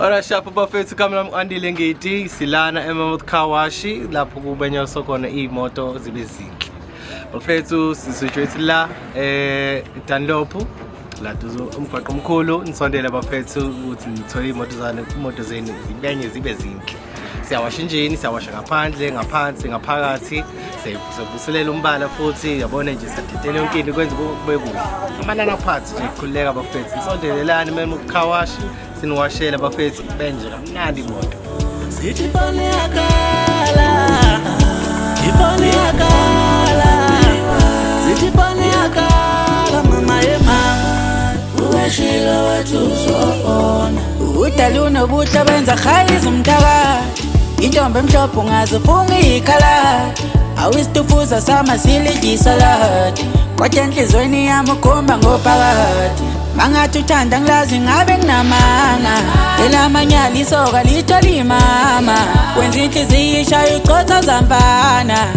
Ora shapha bafethu kamla Andile Ngidi silana eMouth Car Wash lapho kubenyoswa khona imoto zibe zinhle. Bafethu sisujwethi la Dunlop la duzo umgwaqo omkhulu nisondele bafethu ukuthi nithole imoto zenu zibenye zibe zinhle. Siyawasha injini, siyawasha ngaphandle, ngaphansi, ngaphakathi, siyavuselela umbala futhi yabona nje sadidele yonke into kwenza kube kuhle. Amanana parts nje kukhuleka bafethu. Nisondelelani eMouth Car Wash siniwashela bafethu benje kamnandi imoto. Sithi fone yakala, ifone yakala, sithi fone yakala mama ema, uweshilo wethu sofona. Udaluna ubuhle benza khayizwa umthakathi, intombi emhlophe ungazifunga ikhala, awisifuza sama siliji salad, kodwa enhlizweni yami ukhomba ngophakathi. Mangathi uthanda ngilazi ngabe nginamanga, elamanyala isoka lithola imama, wenza inhliziyo ishaya ucotha zambana.